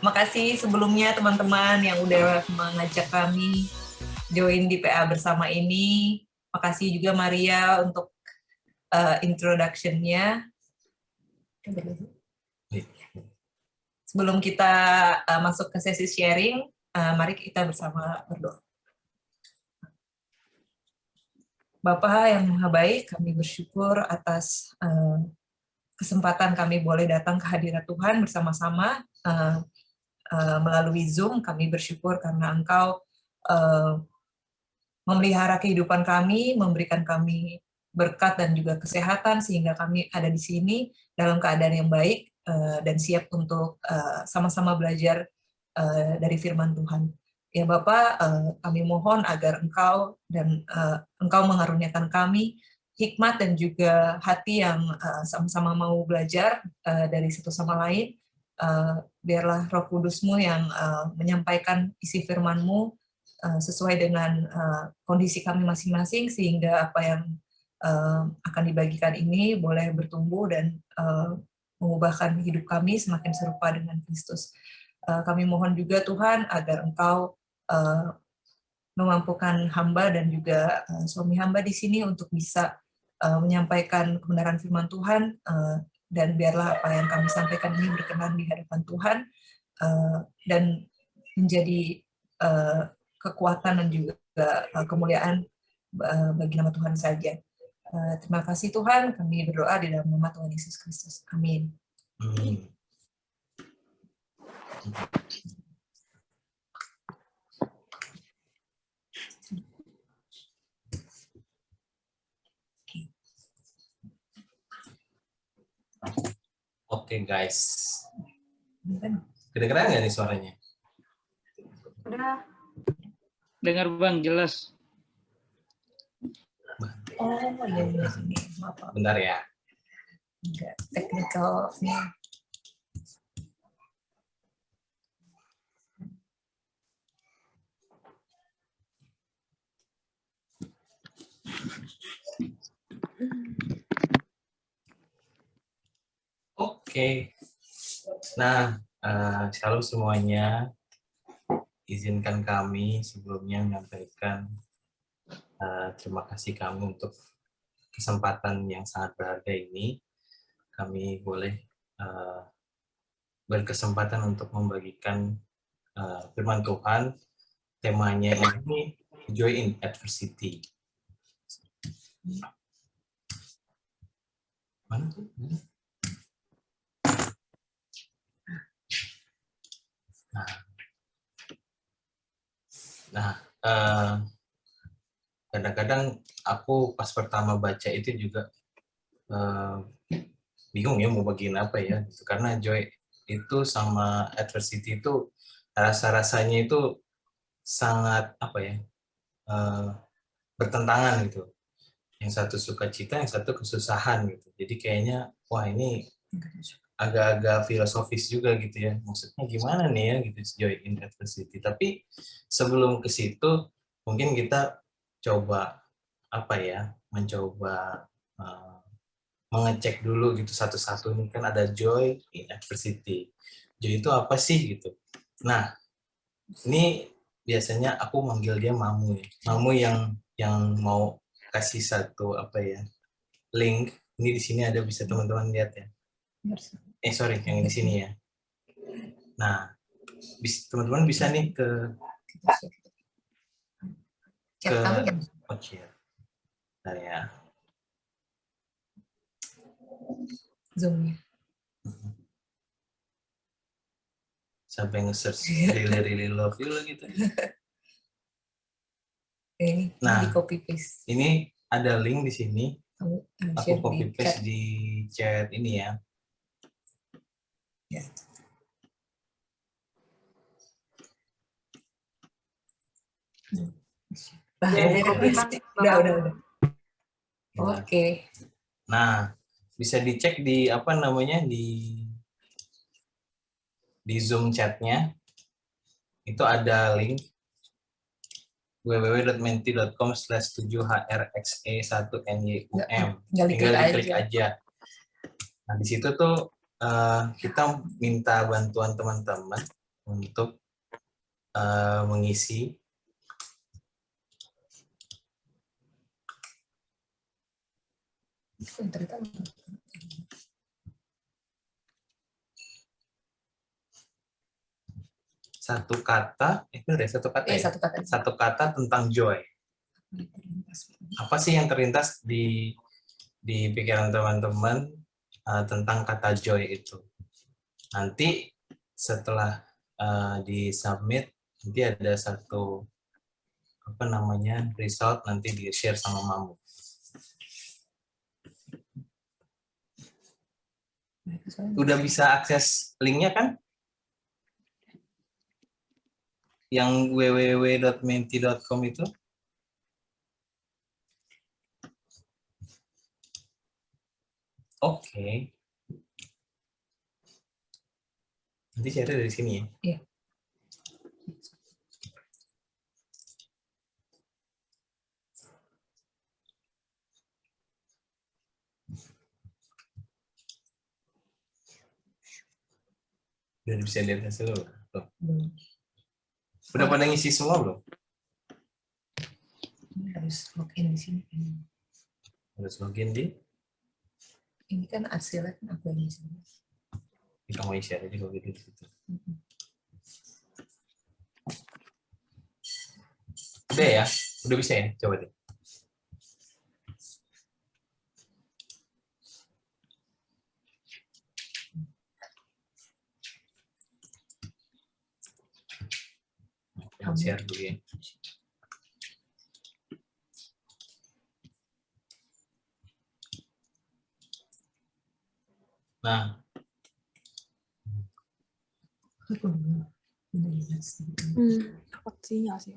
Makasih sebelumnya teman-teman yang udah mengajak kami join di PA bersama ini. Makasih juga Maria untuk introduction-nya. Sebelum kita masuk ke sesi sharing, mari kita bersama berdoa. Bapa yang Maha Baik, kami bersyukur atas kesempatan kami boleh datang ke hadirat Tuhan bersama-sama melalui Zoom. Kami bersyukur karena Engkau memelihara kehidupan kami, memberikan kami berkat dan juga kesehatan sehingga kami ada di sini dalam keadaan yang baik dan siap untuk sama-sama belajar dari firman Tuhan. Ya Bapak, kami mohon agar Engkau dan Engkau mengaruniakan kami hikmat dan juga hati yang sama-sama mau belajar dari satu sama lain. Biarlah Roh Kudus-Mu yang menyampaikan isi firman-Mu sesuai dengan kondisi kami masing-masing sehingga apa yang akan dibagikan ini boleh bertumbuh dan mengubahkan hidup kami semakin serupa dengan Kristus. Kami mohon juga Tuhan agar Engkau memampukan hamba dan juga suami hamba di sini untuk bisa menyampaikan kebenaran firman Tuhan dan biarlah apa yang kami sampaikan ini berkenan di hadapan Tuhan dan menjadi kekuatan dan juga kemuliaan bagi nama Tuhan saja. Terima kasih Tuhan, kami berdoa di dalam nama Tuhan Yesus Kristus. Amin. Amin. Oke guys, kedengeran nggak nih suaranya? Udah. Dengar Bang, jelas. Oh iya, sini. Bentar ya. Enggak, teknikalnya. Oke. Nah, shalom semuanya. Izinkan kami sebelumnya menyampaikan terima kasih kami untuk kesempatan yang sangat berharga ini. Kami boleh berkesempatan untuk membagikan firman Tuhan. Temanya ini Joy in Adversity. Mana tuh? Nah, kadang-kadang aku pas pertama baca itu juga bingung ya mau bagiin apa ya, gitu. Karena joy itu sama adversity itu rasa-rasanya itu sangat apa ya, bertentangan gitu. Yang satu sukacita, yang satu kesusahan gitu. Jadi kayaknya wah ini agak-agak filosofis juga gitu ya. Maksudnya gimana nih ya gitu joy in adversity. Tapi sebelum ke situ mungkin kita coba apa ya, mencoba mengecek dulu gitu satu-satu nih, kan ada joy in adversity. Joy itu apa sih gitu. Nah, ini biasanya aku manggil dia Mamu ya. Mamu yang mau kasih satu apa ya, link. Ini di sini ada, bisa teman-teman lihat ya. Sorry, yang di sini ya. Nah, teman-teman bisa nih ke share. Nah ya. Zoom-nya. Sampai nge-search really love you gitu. Ini Nah, di copy paste. Ini ada link di sini. Aku copy paste di di chat ini ya. Ya. Udah. Oke. Nah, bisa dicek di apa namanya di Zoom chatnya. Itu ada link www.menti.com/7hrxe1nyum. Tinggal diklik aja. Nah, di situ tuh kita minta bantuan teman-teman untuk mengisi satu kata, itu ada satu kata ya? Satu kata tentang joy. Apa sih yang terlintas di pikiran teman-teman tentang kata joy itu? Nanti setelah di submit, nanti ada satu result, nanti di share sama Mamu. Udah bisa akses linknya kan? Yang www.menti.com itu? Oke. Nanti share dari sini ya? Iya. Udah bisa lihat hasilnya belum? Belum. Udah pada ngisi semua belum? Harus login di sini. Harus login di? Ini kan hasilnya kan aku yang isi. Kita mau share aja kalau gitu di situ. Udah ya? Udah bisa ya? Coba deh. Yang share dulu ya. Nah, dapat sinyal sih.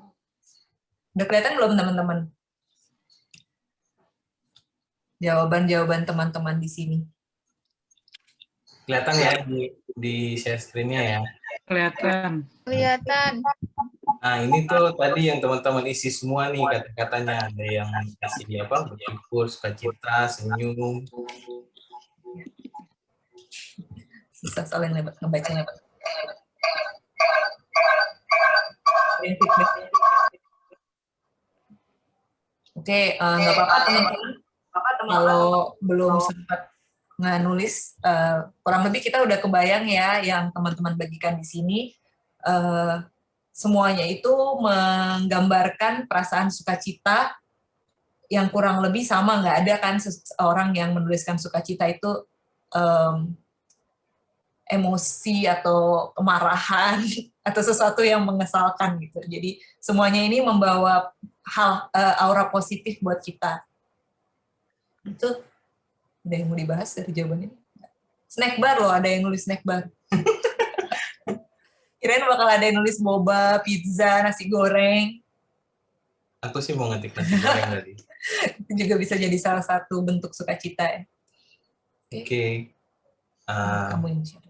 Udah kelihatan belum teman-teman? Jawaban-jawaban teman-teman di sini. kelihatan ya di share screen-nya ya. Kelihatan. Kelihatan. Nah, ini tuh tadi yang teman-teman isi semua nih kata-katanya. Ada yang isi apa? Bersyukur, sukacita, senyum. Susah soalnya ngebacanya. Oke, nggak apa-apa teman-teman. Kalau belum sempat nulis, kurang lebih kita udah kebayang ya yang teman-teman bagikan di sini. Semuanya itu menggambarkan perasaan sukacita yang kurang lebih sama, nggak ada kan seseorang yang menuliskan sukacita itu emosi atau kemarahan atau sesuatu yang mengesalkan gitu. Jadi semuanya ini membawa aura positif buat kita. Itu ada yang mau dibahas dari jawabannya? Snack bar loh, ada yang nulis snack bar. Kirain bakal ada yang nulis boba, pizza, nasi goreng. Aku sih mau ngetik nasi goreng tadi. Itu juga bisa jadi salah satu bentuk sukacita ya. Oke. Kamu yang share.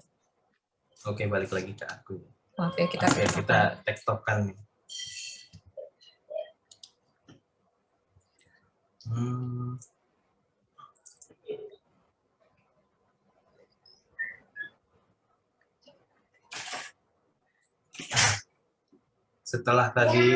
Oke, balik lagi ke aku. Maaf ya, kita tektokan nih. Setelah tadi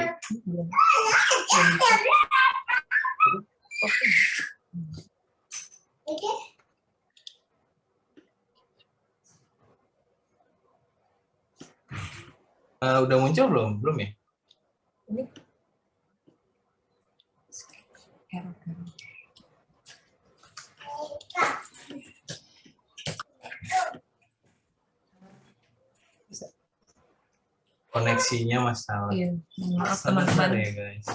udah muncul belum ya? Ini. Koneksinya masalah. Iya, maaf teman-teman. Ya, guys.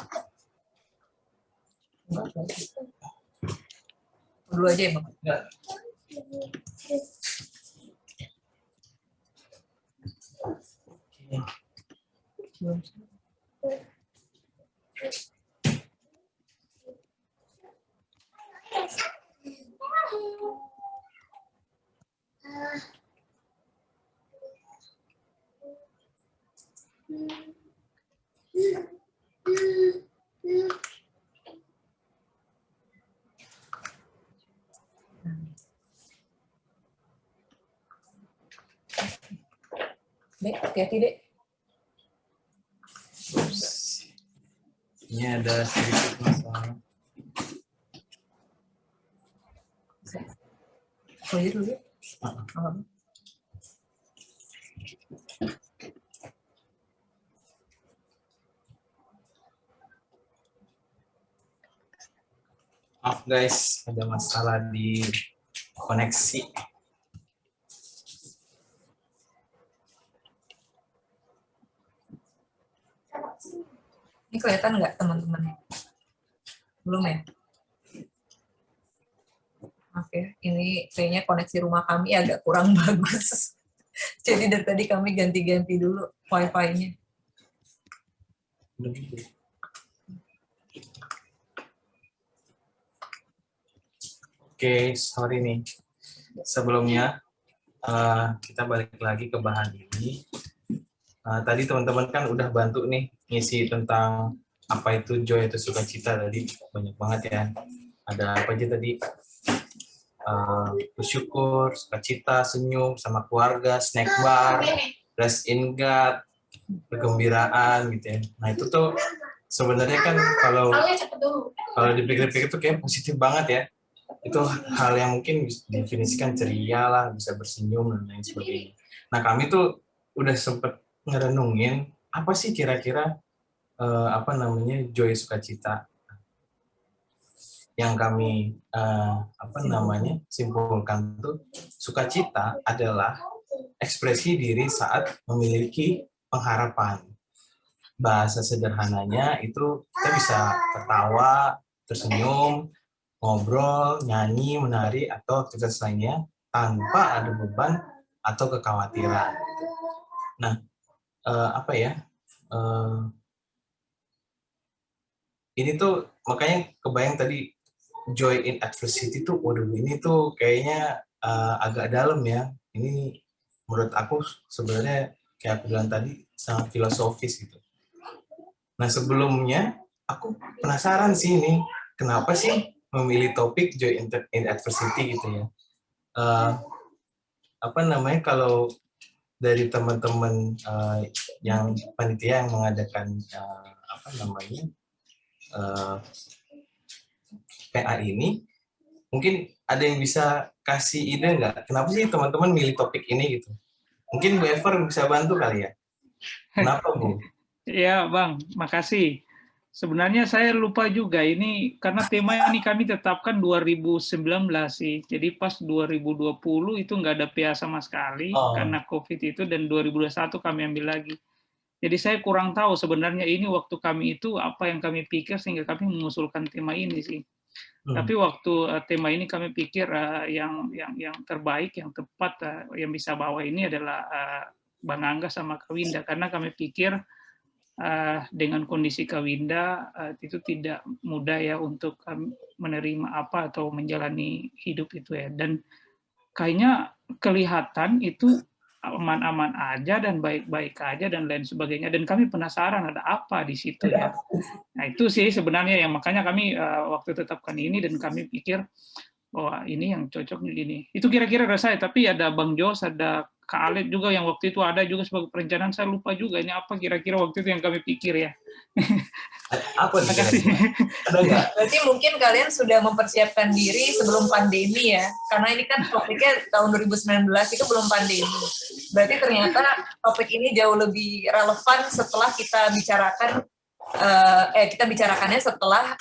Dulu aja ya, Bang. Enggak. Dek, hati-hati, Dek. Ini ada sedikit masalah. Oh, iya dulu. Maaf guys, ada masalah di koneksi. Ini kelihatan nggak teman-teman? Belum ya? Oke, ini kayaknya koneksi rumah kami agak kurang bagus. Jadi dari tadi kami ganti-ganti dulu wifi-nya. Oke, sorry nih. Sebelumnya kita balik lagi ke bahan ini. Tadi teman-teman kan udah bantu nih ngisi tentang apa itu joy atau sukacita tadi, banyak banget ya. Ada apa aja tadi? Bersyukur, sukacita, senyum sama keluarga, snack bar, rest in God, kegembiraan gitu ya. Nah itu tuh sebenarnya kan kalau dipikir-pikir tuh kayak positif banget ya. Itu hal yang mungkin bisa definisikan ceria lah, bisa bersenyum dan lain sebagainya. Nah kami tuh udah sempet ngerenungin apa sih kira-kira joy sukacita yang kami simpulkan tuh, sukacita adalah ekspresi diri saat memiliki pengharapan. Bahasa sederhananya itu kita bisa tertawa, tersenyum, ngobrol, nyanyi, menari, atau aktivitas lainnya tanpa ada beban atau kekhawatiran. Nah, ini tuh makanya kebayang tadi joy in adversity tuh, waduh ini tuh kayaknya agak dalam ya. Ini menurut aku sebenarnya kayak aku bilang tadi sangat filosofis gitu. Nah sebelumnya aku penasaran sih ini kenapa sih memilih topik joy in adversity gitu ya. Kalau dari teman-teman yang panitia yang mengadakan PA ini, mungkin ada yang bisa kasih ide nggak? Kenapa sih teman-teman milih topik ini gitu? Mungkin Bu Ever bisa bantu kali ya? Kenapa Bu? Ya Bang, makasih. Sebenarnya saya lupa juga ini karena tema ini kami tetapkan 2019 sih. Jadi pas 2020 itu nggak ada PA sama sekali karena COVID itu, dan 2021 kami ambil lagi. Jadi saya kurang tahu sebenarnya ini waktu kami itu apa yang kami pikir sehingga kami mengusulkan tema ini sih. Tapi waktu tema ini kami pikir yang terbaik, yang tepat, yang bisa bawa ini adalah Bang Angga sama Kak Winda, karena kami pikir dengan kondisi Kak Winda itu tidak mudah ya untuk menerima apa atau menjalani hidup itu ya. Dan kayaknya kelihatan itu aman-aman aja dan baik-baik aja dan lain sebagainya, dan kami penasaran ada apa di situ ya. Nah itu sih sebenarnya yang makanya kami waktu tetapkan ini, dan kami pikir wah ini yang cocok ini. Itu kira-kira saya, tapi ada Bang Jos, ada Kak Alep juga yang waktu itu ada juga sebagai perencanaan, saya lupa juga ini apa kira-kira waktu itu yang kami pikir ya. Apa Terima kasih. Ada nggak? Berarti mungkin kalian sudah mempersiapkan diri sebelum pandemi ya, karena ini kan topiknya tahun 2019 itu belum pandemi. Berarti ternyata topik ini jauh lebih relevan setelah kita bicarakan, kita bicarakannya setelah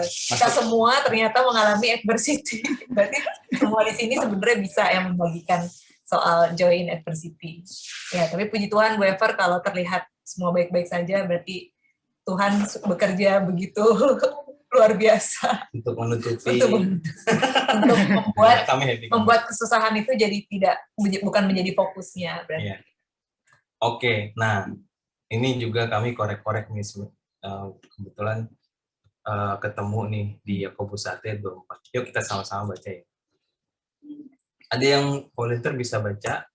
kita semua ternyata mengalami adversity. Berarti semua di sini sebenarnya bisa yang membagikan soal joy in adversity. Ya, tapi puji Tuhan Bu Ever kalau terlihat semua baik-baik saja, berarti Tuhan bekerja begitu luar biasa untuk menutupi, untuk membuat kesusahan itu jadi bukan menjadi fokusnya. Iya. Oke, nah ini juga kami korek-korek nih, kebetulan ketemu nih di Yakobus 1 ayat 24. Yuk kita sama-sama baca ya. Ada yang volunteer bisa baca?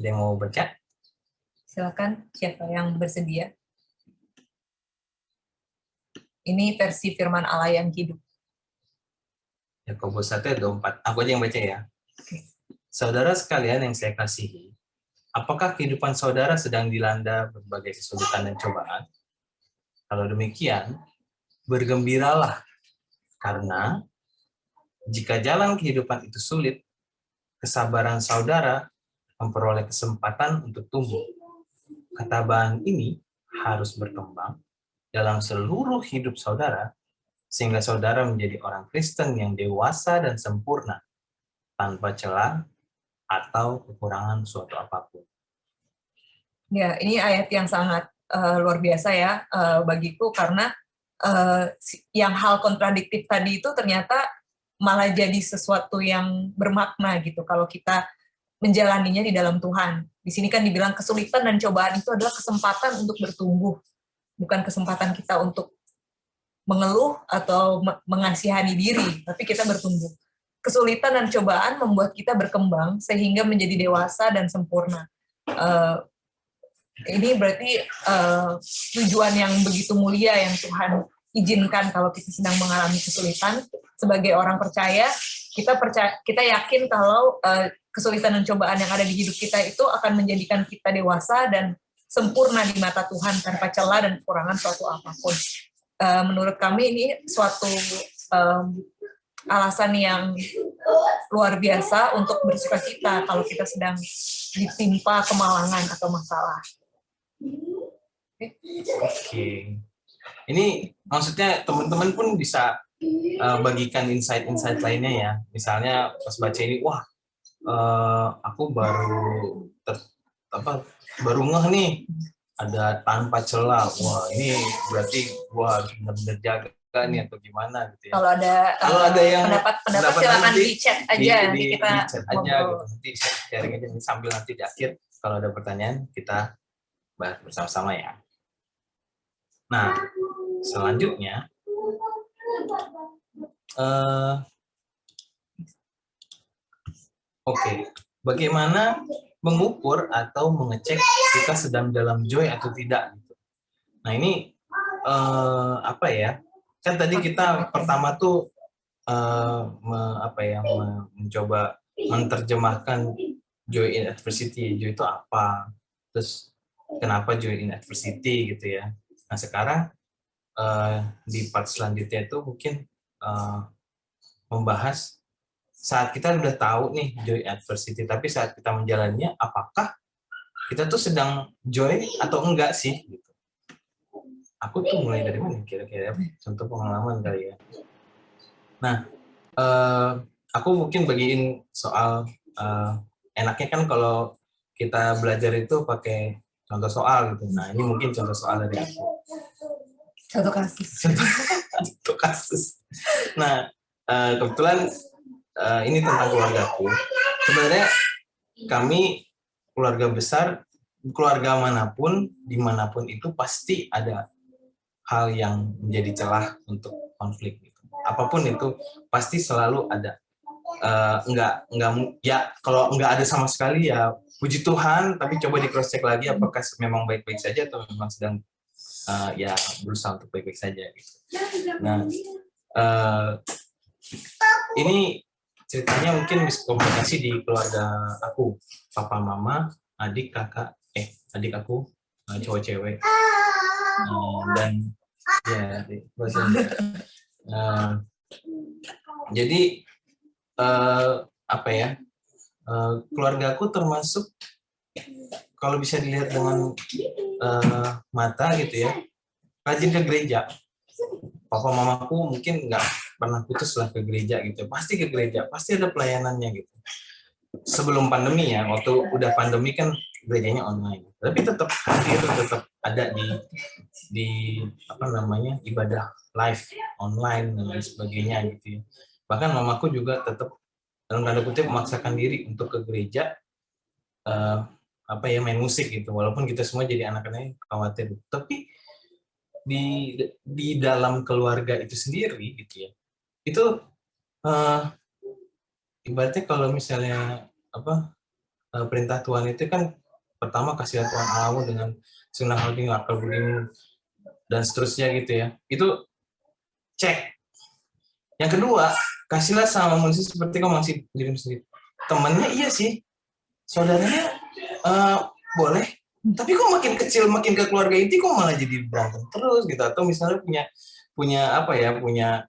Ada yang mau baca? Silakan, siapa yang bersedia. Ini versi firman Allah yang hidup. Yakobus 1 ayat 24. Aku aja yang baca ya. Oke. Saudara sekalian yang saya kasihi, apakah kehidupan saudara sedang dilanda berbagai kesulitan dan cobaan? Kalau demikian, bergembiralah, karena jika jalan kehidupan itu sulit, kesabaran saudara memperoleh kesempatan untuk tumbuh. Ketabahan ini harus berkembang dalam seluruh hidup saudara, sehingga saudara menjadi orang Kristen yang dewasa dan sempurna, tanpa celah atau kekurangan suatu apapun. Ya, ini ayat yang sangat luar biasa ya bagiku, karena yang hal kontradiktif tadi itu ternyata malah jadi sesuatu yang bermakna gitu kalau kita menjalaninya di dalam Tuhan. Di sini kan dibilang kesulitan dan cobaan itu adalah kesempatan untuk bertumbuh, bukan kesempatan kita untuk mengeluh atau mengasihani diri, tapi kita bertumbuh. Kesulitan dan cobaan membuat kita berkembang sehingga menjadi dewasa dan sempurna. Ini berarti tujuan yang begitu mulia yang Tuhan izinkan kalau kita sedang mengalami kesulitan. Sebagai orang percaya, kita yakin kalau kesulitan dan cobaan yang ada di hidup kita itu akan menjadikan kita dewasa dan sempurna di mata Tuhan tanpa celah dan kekurangan suatu apapun. Menurut kami ini suatu alasan yang luar biasa untuk bersukacita kalau kita sedang ditimpa kemalangan atau masalah. Oke. Ini maksudnya teman-teman pun bisa bagikan insight-insight lainnya ya. Misalnya pas baca ini, wah, aku baru ngeh nih, ada tanpa celah. Wah, ini berarti gua harus benar-benar jaga nih atau gimana gitu ya. Kalau ada yang pendapat silakan nanti di chat aja, di kita chat aja gitu. Nanti sharing aja sambil nanti di akhir kalau ada pertanyaan kita bahas bersama-sama ya. Nah, selanjutnya bagaimana mengukur atau mengecek kita sedang dalam joy atau tidak? Nah ini apa ya? Kan tadi kita pertama tuh mencoba menerjemahkan joy in adversity. Joy itu apa? Terus kenapa joy in adversity gitu ya? Nah sekarang di part selanjutnya itu mungkin membahas saat kita udah tahu nih joy adversity, tapi saat kita menjalannya, apakah kita tuh sedang joy atau enggak sih? Gitu. Aku tuh mulai dari mana kira-kira? Contoh pengalaman kali ya. Nah, aku mungkin bagiin soal enaknya kan kalau kita belajar itu pakai contoh soal gitu. Nah, ini mungkin contoh soal dari aku. Contoh kasus. Contoh kasus. Nah, kebetulan ini tentang keluargaku. Sebenarnya kami keluarga besar, keluarga manapun, dimanapun itu pasti ada hal yang menjadi celah untuk konflik. Gitu. Apapun itu pasti selalu ada. Enggak ya kalau enggak ada sama sekali ya puji Tuhan, tapi coba di cross check lagi apakah memang baik-baik saja atau memang sedang ya berusaha untuk baik-baik saja. Gitu. Nah, ini ceritanya mungkin miskomunikasi di keluarga aku, papa, mama, adik, kakak, adik aku cowok cewek, dan ya jadi apa ya, keluarga aku termasuk kalau bisa dilihat dengan mata gitu ya, rajin ke gereja. Papa mamaku mungkin nggak pernah putus lah ke gereja gitu, pasti ke gereja, pasti ada pelayanannya gitu. Sebelum pandemi ya, waktu udah pandemi kan gerejanya online, tapi tetap hadir, tetap ada di apa namanya ibadah live online dan lain sebagainya gitu ya. Bahkan mamaku juga tetap dalam tanda kutip memaksakan diri untuk ke gereja, apa ya, main musik gitu, walaupun kita semua jadi anak-anaknya khawatir, tapi di dalam keluarga itu sendiri gitu ya, itu ibaratnya kalau misalnya apa perintah Tuhan itu kan pertama kasihlah Tuhan Allahmu dengan senang hati, akal budimu, dan seterusnya gitu ya, itu cek. Yang kedua, kasihlah sama manusia seperti kamu masih dirimu sendiri. temennya iya sih, saudaranya boleh, tapi kok makin kecil makin ke keluarga inti kok malah jadi berantem terus gitu, atau misalnya punya apa ya, punya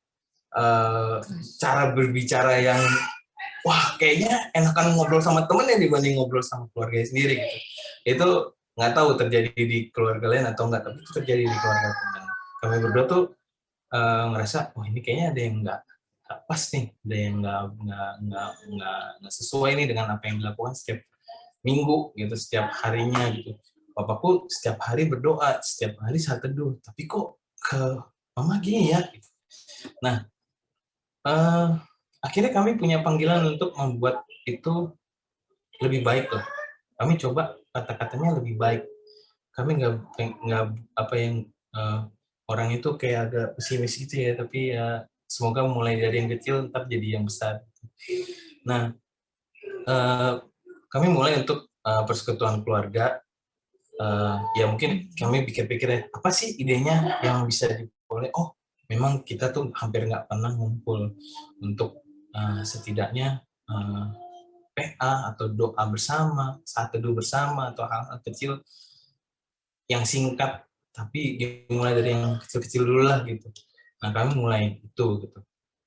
cara berbicara yang wah kayaknya enakan ngobrol sama temennya dibanding ngobrol sama keluarganya sendiri gitu. Itu nggak tahu terjadi di keluarga lain atau enggak, tapi itu terjadi di keluarga teman. Kami berdua tuh ngerasa, wah ini kayaknya ada yang nggak pas nih, ada yang nggak sesuai nih dengan apa yang dilakukan setiap minggu gitu, setiap harinya gitu. Papaku setiap hari berdoa, setiap hari saat teduh, tapi kok ke mama gini ya? Gitu. Nah, akhirnya kami punya panggilan untuk membuat itu lebih baik loh. Kami coba kata-katanya lebih baik. Kami nggak apa yang orang itu kayak agak pesimis gitu ya, tapi ya semoga mulai dari yang kecil ntar jadi yang besar. Nah, kami mulai untuk persekutuan keluarga. Ya mungkin kami pikir-pikir apa sih idenya yang bisa diperoleh. Oh, memang kita tuh hampir nggak pernah ngumpul untuk setidaknya PA atau doa bersama, saat teduh bersama, atau hal-hal kecil yang singkat, tapi dimulai dari yang kecil-kecil dulu lah gitu. Nah kami mulai itu gitu.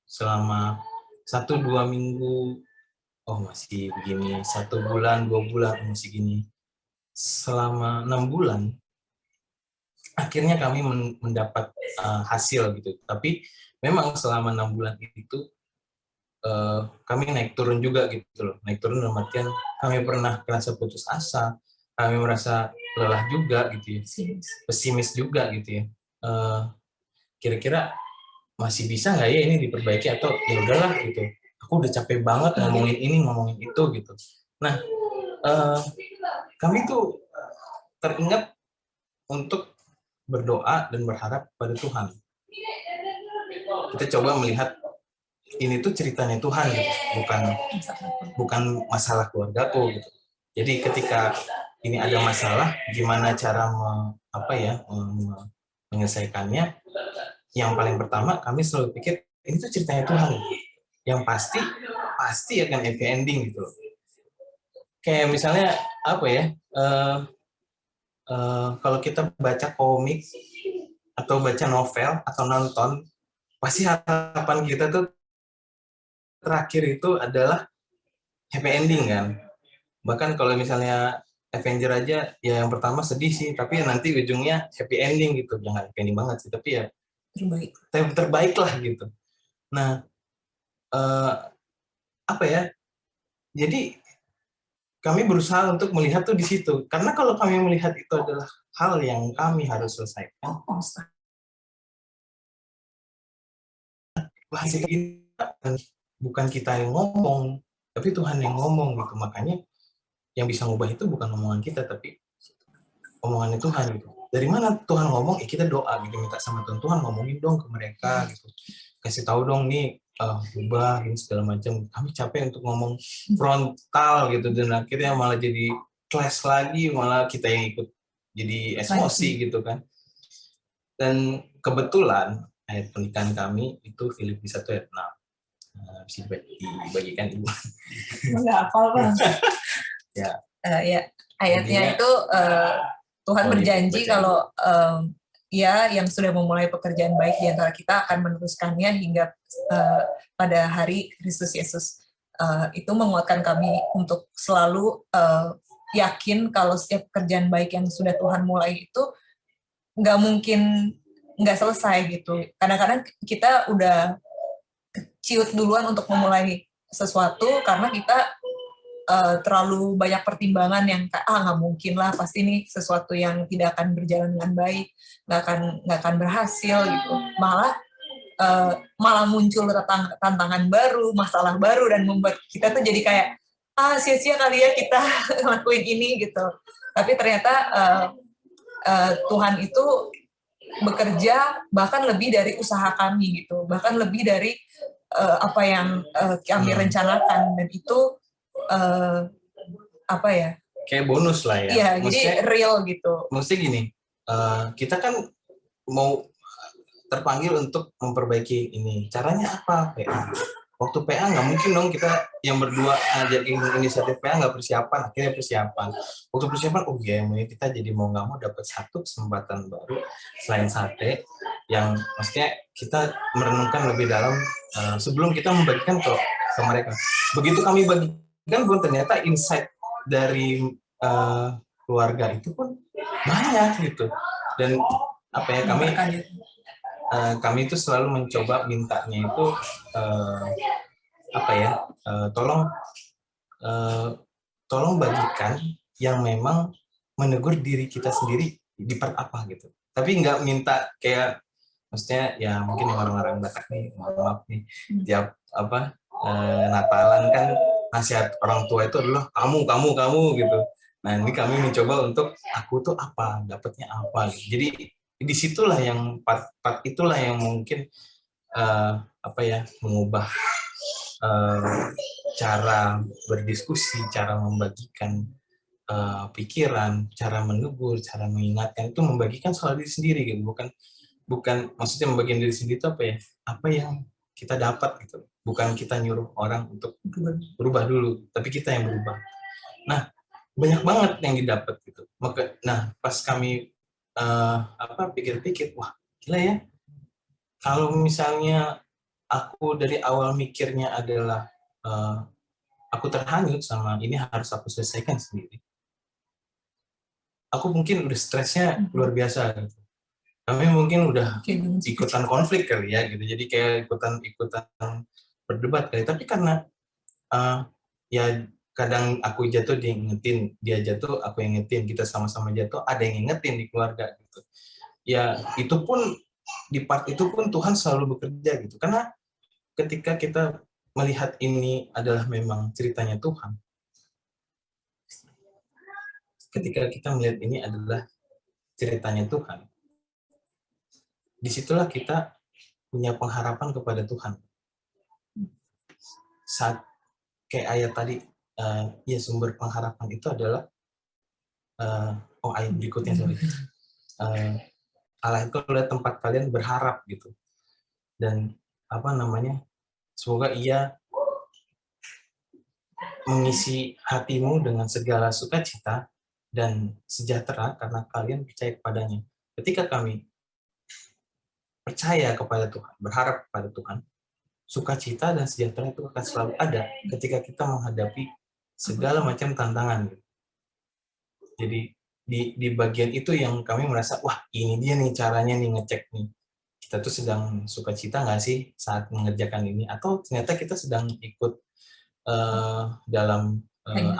Selama 1-2 minggu, oh masih begini, 1 bulan, 2 bulan masih gini. Selama 6 bulan, akhirnya kami mendapat hasil gitu. Tapi memang selama 6 bulan itu kami naik turun juga gitu loh. Naik turun dalam artian kami pernah merasa putus asa, kami merasa lelah juga gitu ya, pesimis juga gitu ya. Kira-kira masih bisa nggak ya ini diperbaiki, atau ya udahlah gitu. Aku udah capek banget ngomongin ini, ngomongin itu gitu. Nah, kami tuh teringat untuk berdoa dan berharap pada Tuhan. Kita coba melihat ini tuh ceritanya Tuhan gitu, bukan masalah keluargaku gitu. Jadi ketika ini ada masalah, gimana cara menyelesaikannya? Yang paling pertama kami selalu pikir ini tuh ceritanya Tuhan, yang pasti akan happy ending gitu. Kayak misalnya apa ya? Kalau kita baca komik atau baca novel atau nonton, pasti harapan kita tuh terakhir itu adalah happy ending kan. Bahkan kalau misalnya Avenger aja, ya yang pertama sedih sih, tapi nanti ujungnya happy ending gitu. Jangan happy ending banget sih, tapi ya terbaik lah gitu. Nah, apa ya? Jadi kami berusaha untuk melihat tuh di situ. Karena kalau kami melihat itu adalah hal yang kami harus selesaikan, bukan kita yang ngomong, tapi Tuhan yang ngomong gitu. Makanya yang bisa ngubah itu bukan omongan kita, tapi omongannya Tuhan gitu. Dari mana Tuhan ngomong? Kita doa gitu, minta sama Tuhan, Tuhan ngomongin dong ke mereka gitu. Kasih tahu dong nih, ubah ini segala macam. Kami capek untuk ngomong frontal gitu, dan akhirnya malah jadi clash lagi, malah kita yang ikut jadi emosi gitu kan. Dan kebetulan ayat pernikahan kami itu Filipi 1 ayat 6. Bisa dibagikan Ibu. Enggak hafal Bang. Ya. Ya, ayatnya itu Tuhan berjanji kalau ya yang sudah memulai pekerjaan baik di antara kita akan meneruskannya hingga pada hari Kristus Yesus. Itu menguatkan kami untuk selalu yakin kalau setiap pekerjaan baik yang sudah Tuhan mulai itu nggak mungkin nggak selesai gitu. Kadang-kadang kita udah ciut duluan untuk memulai sesuatu karena kita terlalu banyak pertimbangan yang nggak mungkin lah, pasti ini sesuatu yang tidak akan berjalan dengan baik, nggak akan berhasil gitu. Malah muncul tantangan baru, masalah baru, dan membuat kita tuh jadi kayak sia-sia kali ya kita ngelakuin ini gitu. Tapi ternyata Tuhan itu bekerja bahkan lebih dari usaha kami gitu, bahkan lebih dari apa yang kami rencanakan, dan itu apa ya? Kayak bonus lah ya. Iya, jadi real gitu. Maksudnya gini, kita kan mau terpanggil untuk memperbaiki ini. Caranya apa? waktu PA nggak mungkin dong kita yang berdua ajak inisiatif PA nggak persiapan, akhirnya persiapan. Waktu persiapan, oh iya, kita jadi mau nggak mau dapat satu kesempatan baru selain sate, yang maksudnya kita merenungkan lebih dalam sebelum kita membagikan ke mereka. Begitu kami bagikan pun ternyata insight dari keluarga itu pun banyak gitu. Dan apa ya, kami itu selalu mencoba mintanya itu tolong bagikan yang memang menegur diri kita sendiri di part apa gitu. Tapi nggak minta kayak, maksudnya ya mungkin orang-orang Batak nih, maaf nih, tiap Natalan kan nasihat orang tua itu adalah kamu gitu. Nah ini kami mencoba untuk aku tuh apa, dapatnya apa. Jadi disitulah yang part itulah yang mungkin mengubah cara berdiskusi, cara membagikan pikiran, cara menegur, cara mengingatkan, itu membagikan soal diri sendiri gitu, bukan maksudnya membagikan diri sendiri itu apa yang kita dapat gitu, bukan kita nyuruh orang untuk berubah dulu, tapi kita yang berubah. Nah banyak banget yang didapat gitu. Nah pas kami pikir-pikir, wah gila ya, kalau misalnya aku dari awal mikirnya adalah aku terhanyut sama ini harus aku selesaikan sendiri, aku mungkin udah stresnya luar biasa gitu. Kami mungkin udah ikutan konflik kali ya gitu, jadi kayak ikutan berdebat kali. Tapi karena ya kadang aku jatuh dia ingetin, dia jatuh aku yang ingetin, kita sama-sama jatuh ada yang ingetin di keluarga gitu. Ya itu pun di part itu pun Tuhan selalu bekerja gitu, karena ketika kita melihat ini adalah memang ceritanya Tuhan, ketika kita melihat ini adalah ceritanya Tuhan, disitulah kita punya pengharapan kepada Tuhan. Saat kayak ayat tadi, ya sumber pengharapan itu adalah ayat berikutnya sorry. Allah itu adalah tempat kalian berharap gitu, dan semoga Ia mengisi hatimu dengan segala sukacita dan sejahtera karena kalian percaya kepadanya. Ketika kami percaya kepada Tuhan, berharap kepada Tuhan, sukacita dan sejahtera itu akan selalu ada ketika kita menghadapi segala macam tantangan. Jadi di bagian itu yang kami merasa, wah ini dia nih caranya nih ngecek nih, kita tuh sedang sukacita nggak sih saat mengerjakan ini, atau ternyata kita sedang ikut dalam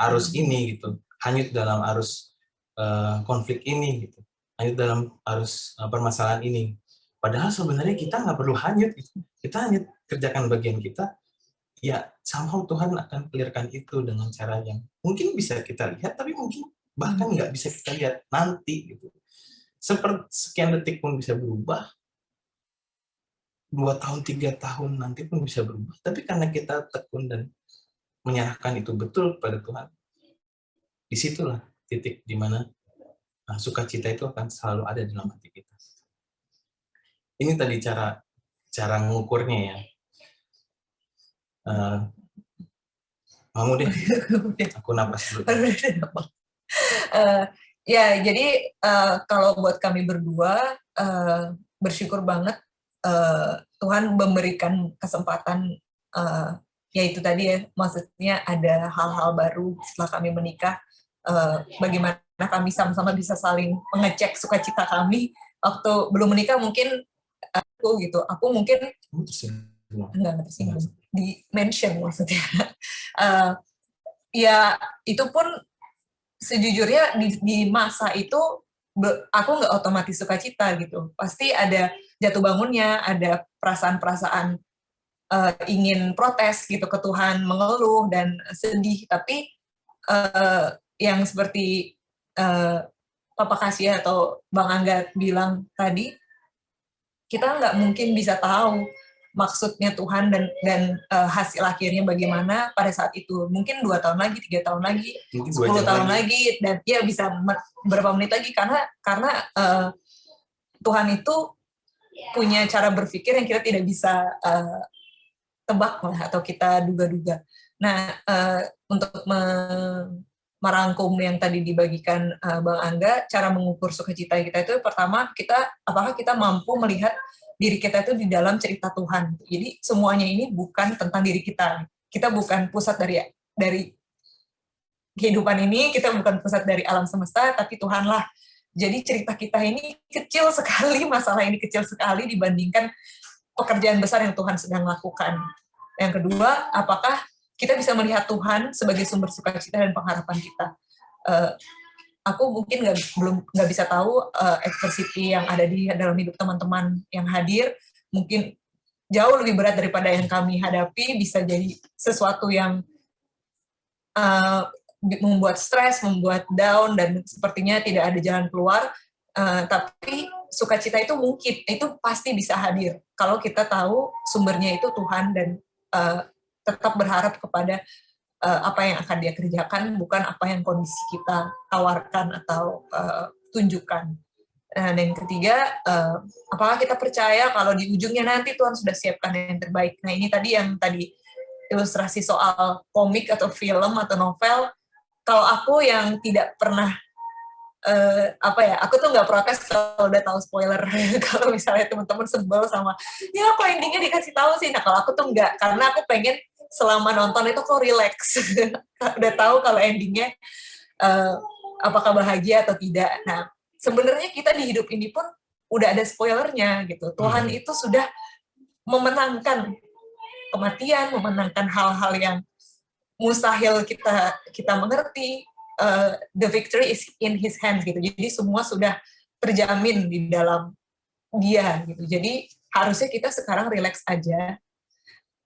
arus ini gitu, hanyut dalam arus konflik ini gitu, hanyut dalam arus permasalahan ini. Padahal sebenarnya kita nggak perlu hanyut gitu. Kita hanya kerjakan bagian kita, ya somehow Tuhan akan clearkan itu dengan cara yang mungkin bisa kita lihat, tapi mungkin bahkan nggak bisa kita lihat nanti gitu. Seperti sekian detik pun bisa berubah, 2 tahun, 3 tahun nanti pun bisa berubah. Tapi karena kita tekun dan menyerahkan itu betul kepada Tuhan, disitulah titik di mana sukacita itu akan selalu ada dalam hati kita. Ini tadi cara mengukurnya ya. Kamu deh, aku napas dulu. Ya, jadi kalau buat kami berdua, bersyukur banget Tuhan memberikan kesempatan, yaitu tadi ya, maksudnya ada hal-hal baru setelah kami menikah, bagaimana kami sama-sama bisa saling mengecek sukacita kami. Waktu belum menikah mungkin aku mungkin enggak tersinggung, di mention maksudnya. Ya itu pun sejujurnya di masa itu aku nggak otomatis sukacita gitu, pasti ada jatuh bangunnya, ada perasaan-perasaan ingin protes gitu ke Tuhan, mengeluh dan sedih. Tapi yang seperti Papa Kasih atau Bang Angga bilang tadi, kita nggak mungkin bisa tahu maksudnya Tuhan dan hasil akhirnya bagaimana pada saat itu. Mungkin 2 tahun lagi, 3 tahun lagi, 10 tahun lagi, dan ya bisa berapa menit lagi, karena Tuhan itu punya cara berpikir yang kita tidak bisa tebak lah atau kita duga-duga. Nah, untuk merangkum yang tadi dibagikan Bang Angga, cara mengukur sukacita kita itu pertama apakah kita mampu melihat diri kita itu di dalam cerita Tuhan. Jadi semuanya ini bukan tentang diri kita. Kita bukan pusat dari kehidupan ini, kita bukan pusat dari alam semesta, tapi Tuhanlah. Jadi cerita kita ini kecil sekali, masalah ini kecil sekali dibandingkan pekerjaan besar yang Tuhan sedang lakukan. Yang kedua, apakah kita bisa melihat Tuhan sebagai sumber sukacita dan pengharapan kita? Aku mungkin nggak bisa tahu adversity yang ada di dalam hidup teman-teman yang hadir, mungkin jauh lebih berat daripada yang kami hadapi, bisa jadi sesuatu yang membuat stres, membuat down, dan sepertinya tidak ada jalan keluar. Tapi sukacita itu mungkin, itu pasti bisa hadir kalau kita tahu sumbernya itu Tuhan dan tetap berharap kepada apa yang akan dia kerjakan, bukan apa yang kondisi kita tawarkan atau tunjukkan. Dan yang ketiga, apakah kita percaya kalau di ujungnya nanti Tuhan sudah siapkan yang terbaik. Nah, ini tadi ilustrasi soal komik atau film atau novel. Kalau aku yang tidak pernah aku tuh nggak protes kalau udah tahu spoiler. Kalau misalnya teman-teman sebel sama ya kok endingnya dikasih tahu sih. Nah, kalau aku tuh nggak, karena aku pengen selama nonton itu kok relax. Udah tahu kalau endingnya apakah bahagia atau tidak. Nah, sebenarnya kita di hidup ini pun udah ada spoilernya gitu. Tuhan itu sudah memenangkan kematian, memenangkan hal-hal yang mustahil kita mengerti. The victory is in his hands gitu. Jadi semua sudah terjamin di dalam dia gitu. Jadi harusnya kita sekarang relax aja.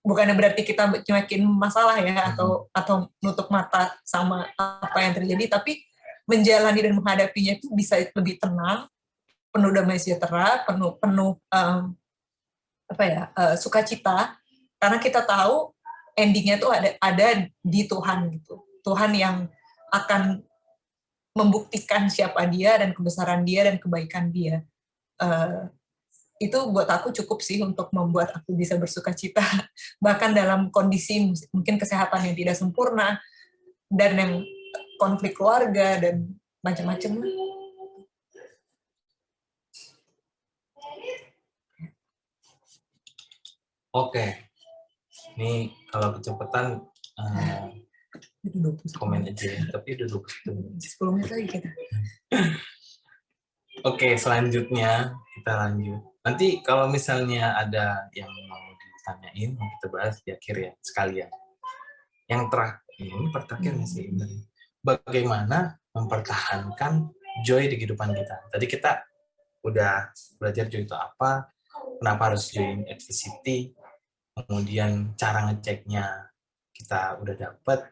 Bukannya berarti kita makin masalah ya atau nutup mata sama apa yang terjadi, tapi menjalani dan menghadapinya itu bisa lebih tenang, penuh damai sejahtera, penuh sukacita, karena kita tahu endingnya tuh ada di Tuhan gitu. Tuhan yang akan membuktikan siapa dia dan kebesaran dia dan kebaikan dia. Itu buat aku cukup sih untuk membuat aku bisa bersukacita, bahkan dalam kondisi mungkin kesehatan yang tidak sempurna dan yang konflik keluarga dan macam-macam. Oke, ini kalau kecepatan komen aja ya, tapi udah 10 menit lagi kita. Oke, selanjutnya kita lanjut. Nanti kalau misalnya ada yang mau ditanyain, mau kita bahas di akhir ya, sekalian. Yang terakhir sih, bagaimana mempertahankan joy di kehidupan kita. Tadi kita udah belajar joy itu apa, kenapa harus join adversity, kemudian cara ngeceknya kita udah dapet.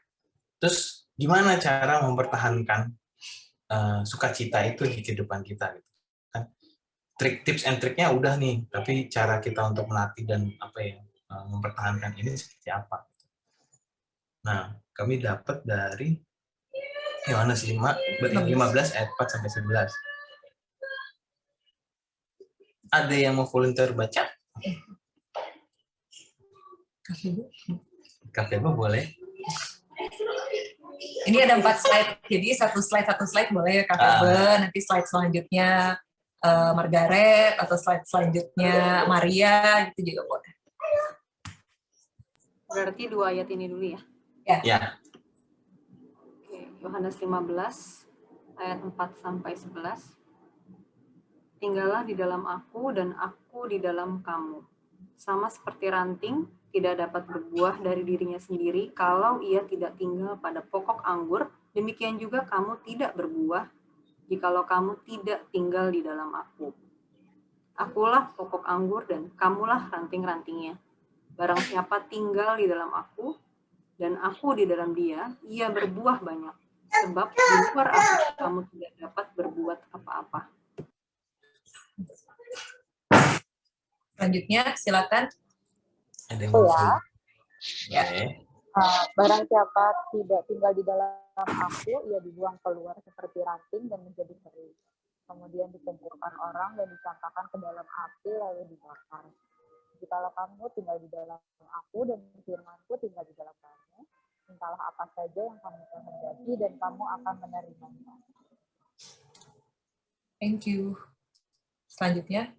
Terus gimana cara mempertahankan sukacita itu di kehidupan kita gitu kan? Tips and triknya udah nih, tapi cara kita untuk melatih dan mempertahankan ini seperti apa? Nah, kami dapat dari Yohanes 15 ayat 4 sampai 11. Ada yang mau volunteer baca? Kakek boleh. Ini ada 4 slide, jadi satu slide boleh ya Kakak. Nanti slide selanjutnya Margaret, atau slide selanjutnya Maria, gitu juga boleh. Berarti 2 ayat ini dulu ya? Ya. Oke, Yohanes 15 ayat 4 sampai 11. Tinggallah di dalam aku dan aku di dalam kamu. Sama seperti ranting tidak dapat berbuah dari dirinya sendiri kalau ia tidak tinggal pada pokok anggur, demikian juga kamu tidak berbuah jikalau kamu tidak tinggal di dalam aku. Akulah pokok anggur dan kamulah ranting-rantingnya. Barang siapa tinggal di dalam aku dan aku di dalam dia, ia berbuah banyak. Sebab di luar aku kamu tidak dapat berbuat apa-apa. Selanjutnya, silakan. Ada yang mau Ya. Barang siapa tidak tinggal di dalam aku, ia dibuang keluar seperti ranting dan menjadi kering. Kemudian dikumpulkan orang dan dicampakkan ke dalam api lalu dibakar. Jikalau kamu tinggal di dalam aku dan firman-Ku tinggal di dalam kamu, mintalah apa saja yang kamu kehendaki dan kamu akan menerimanya. Thank you. Selanjutnya.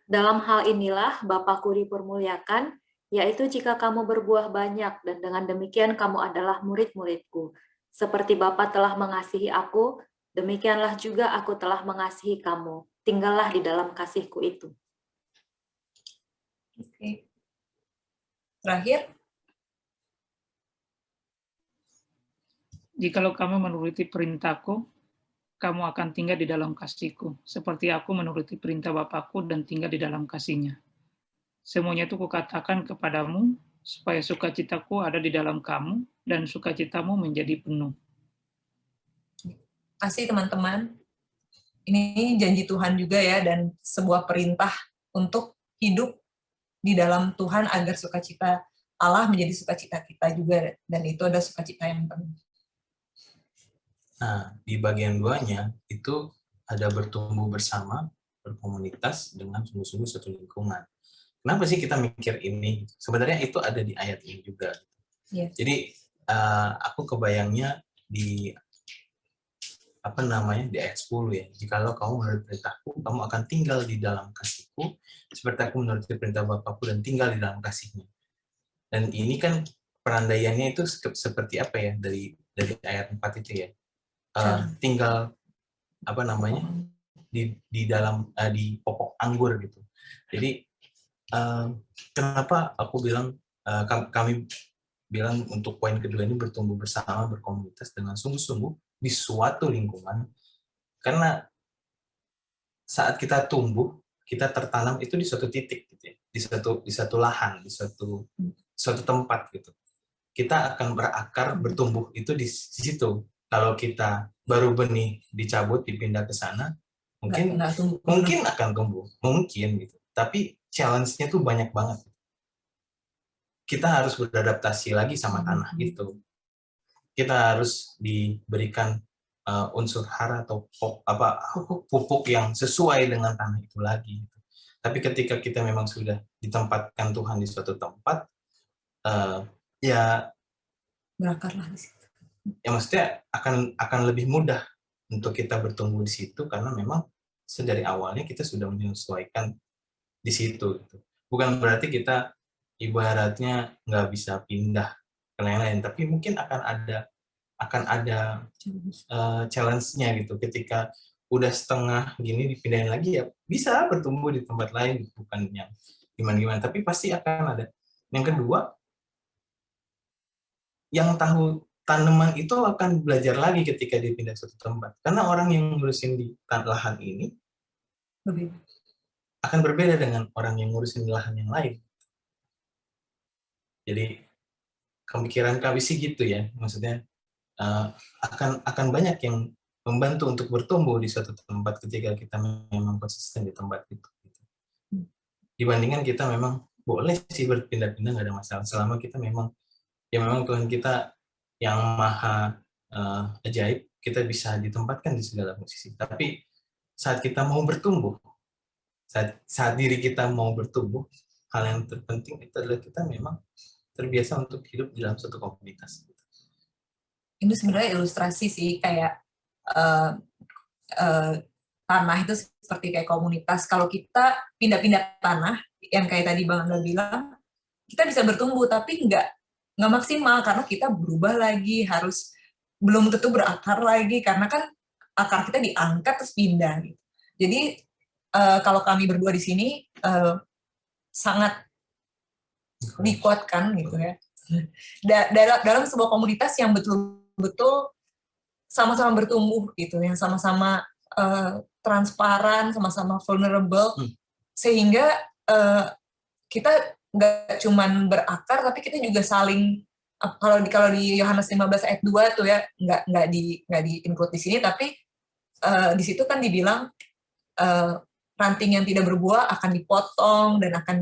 Dalam hal inilah Bapakku dipermuliakan, yaitu jika kamu berbuah banyak, dan dengan demikian kamu adalah murid-muridku. Seperti Bapa telah mengasihi aku, demikianlah juga aku telah mengasihi kamu. Tinggallah di dalam kasihku itu. Oke. Terakhir. Jikalau kamu menuruti perintahku, kamu akan tinggal di dalam kasihku, seperti aku menuruti perintah Bapakku dan tinggal di dalam kasihnya. Semuanya itu kukatakan kepadamu, supaya sukacitaku ada di dalam kamu, dan sukacitamu menjadi penuh. Kasih teman-teman. Ini janji Tuhan juga ya, dan sebuah perintah untuk hidup di dalam Tuhan agar sukacita Allah menjadi sukacita kita juga, dan itu ada sukacita yang penuh. Nah, di bagian 2-nya itu ada bertumbuh bersama, berkomunitas dengan sungguh-sungguh satu lingkungan. Kenapa sih kita mikir ini? Sebenarnya itu ada di ayat ini juga. Yeah. Jadi aku kebayangnya di di ayat 10 ya. Jikalau kamu menurut perintahku, kamu akan tinggal di dalam kasihku, seperti aku menurut perintah Bapakku dan tinggal di dalam kasihnya. Dan ini kan perandaiannya itu seperti apa ya dari ayat 4 itu ya. Tinggal di dalam di pokok anggur gitu. Jadi kenapa aku bilang kami bilang untuk poin kedua ini bertumbuh bersama, berkomunitas dengan sungguh-sungguh di suatu lingkungan, karena saat kita tumbuh, kita tertanam itu di suatu titik gitu ya, di satu lahan, di suatu tempat gitu. Kita akan berakar, bertumbuh itu di situ. Kalau kita baru benih dicabut, dipindah ke sana, mungkin akan tumbuh, mungkin gitu. Tapi challenge-nya tuh banyak banget. Kita harus beradaptasi lagi sama tanah itu. Kita harus diberikan unsur hara atau pupuk yang sesuai dengan tanah itu lagi. Tapi ketika kita memang sudah ditempatkan Tuhan di suatu tempat, ya berakarlah di situ. Ya maksudnya akan lebih mudah untuk kita bertumbuh di situ karena memang sedari awalnya kita sudah menyesuaikan di situ. Gitu. Bukan berarti kita ibaratnya nggak bisa pindah ke lain-lain, tapi mungkin akan ada challenge-nya gitu. Ketika udah setengah gini dipindahin lagi ya bisa bertumbuh di tempat lain, bukan yang gimana-gimana, tapi pasti akan ada. Yang kedua, yang tahu tanaman itu akan belajar lagi ketika dipindah ke suatu tempat. Karena orang yang ngurusin di lahan ini akan berbeda dengan orang yang ngurusin di lahan yang lain. Jadi pemikiran kami sih gitu ya, maksudnya akan banyak yang membantu untuk bertumbuh di suatu tempat ketika kita memang konsisten di tempat itu. Dibandingkan kita memang boleh sih berpindah-pindah, nggak ada masalah selama kita memang Tuhan kita yang maha ajaib, kita bisa ditempatkan di segala posisi. Tapi saat kita mau bertumbuh, saat diri kita mau bertumbuh, hal yang terpenting itu adalah kita memang terbiasa untuk hidup di dalam suatu komunitas. Ini sebenarnya ilustrasi sih, kayak tanah itu seperti kayak komunitas. Kalau kita pindah-pindah tanah, yang kayak tadi Bang Angga bilang, kita bisa bertumbuh, tapi nggak maksimal karena kita berubah lagi, harus belum tentu berakar lagi karena kan akar kita diangkat terus pindah gitu. Jadi kalau kami berdua di sini sangat dikuatkan gitu ya dalam sebuah komunitas yang betul-betul sama-sama bertumbuh gitu, yang sama-sama transparan, sama-sama vulnerable, sehingga kita nggak cuman berakar, tapi kita juga saling, kalau di Yohanes 15 ayat 2 tuh ya, nggak di include di sini, tapi di situ kan dibilang ranting yang tidak berbuah akan dipotong dan akan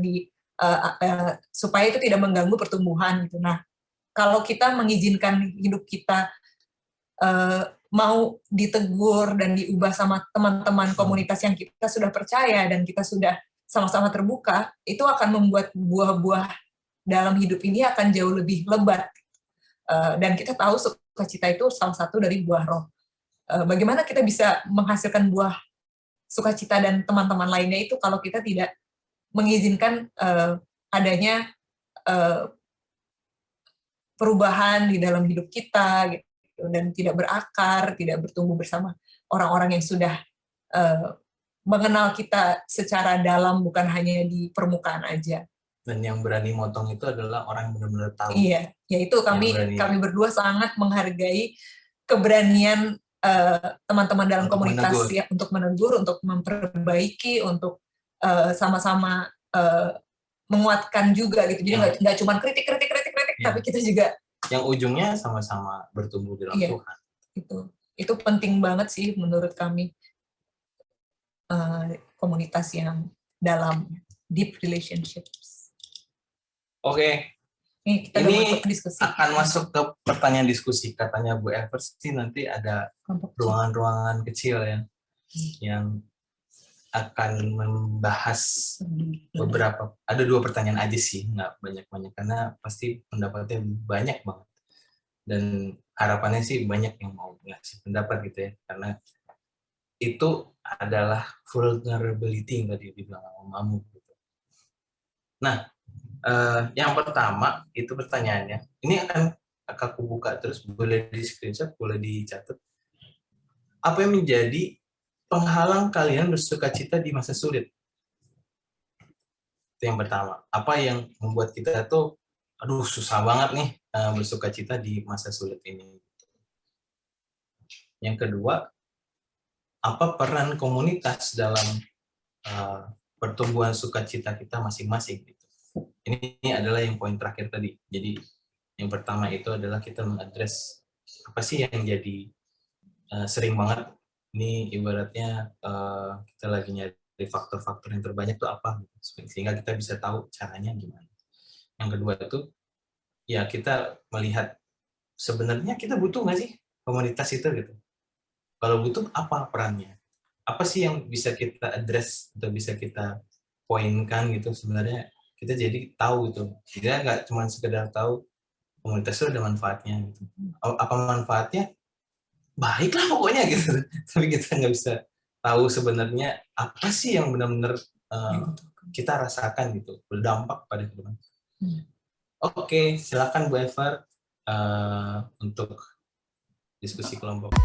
supaya itu tidak mengganggu pertumbuhan gitu. Nah, kalau kita mengizinkan hidup kita mau ditegur dan diubah sama teman-teman komunitas yang kita sudah percaya dan kita sudah sama-sama terbuka, itu akan membuat buah-buah dalam hidup ini akan jauh lebih lebat. Dan kita tahu sukacita itu salah satu dari buah roh. Bagaimana kita bisa menghasilkan buah sukacita dan teman-teman lainnya itu kalau kita tidak mengizinkan adanya perubahan di dalam hidup kita gitu, dan tidak berakar, tidak bertumbuh bersama orang-orang yang sudah mengenal kita secara dalam, bukan hanya di permukaan aja. Dan yang berani motong itu adalah orang yang benar-benar tahu. Iya, yaitu kami berdua sangat menghargai keberanian teman-teman dalam Untuk komunitas menegur. ya, untuk menegur, untuk memperbaiki, untuk sama-sama menguatkan juga gitu. Jadi nggak cuma kritik, Ya. tapi kita juga Yang ujungnya sama-sama bertumbuh dalam Iya. Tuhan. itu penting banget sih menurut kami, komunitas yang dalam deep relationships. Oke, Nih, kita udah ini masuk diskusi. akan masuk ke pertanyaan diskusi. Katanya Bu Evers sih nanti ada Kelompok ruangan-ruangan kecil ya, yang akan membahas beberapa, ada 2 pertanyaan aja sih, nggak banyak-banyak, karena pasti pendapatnya banyak banget. Dan harapannya sih banyak yang mau ngasih pendapat gitu ya, karena itu adalah vulnerability yang tadi dibilang sama Mamu. Gitu. Nah, yang pertama itu pertanyaannya, ini akan aku buka terus, boleh di screenshot, boleh dicatat. Apa yang menjadi penghalang kalian bersukacita di masa sulit? Itu yang pertama. Apa yang membuat kita tuh, aduh susah banget nih bersukacita di masa sulit ini. Yang kedua, apa peran komunitas dalam pertumbuhan sukacita kita masing-masing? Gitu. Ini adalah yang poin terakhir tadi. Jadi yang pertama itu adalah kita mengadres apa sih yang jadi sering banget. Ini ibaratnya kita lagi nyari faktor-faktor yang terbanyak itu apa, sehingga kita bisa tahu caranya gimana. Yang kedua itu ya kita melihat sebenarnya kita butuh nggak sih komunitas itu gitu. Kalau butuh apa perannya? Apa sih yang bisa kita address atau bisa kita poinkan gitu, sebenarnya kita jadi tahu itu. Kita nggak cuma sekedar tahu komunitas itu ada manfaatnya gitu. Apa manfaatnya? Baiklah pokoknya gitu. Tapi kita nggak bisa tahu sebenarnya apa sih yang benar-benar kita rasakan gitu, berdampak pada kehidupan. Oke, silakan Bu Ever untuk diskusi kelompok.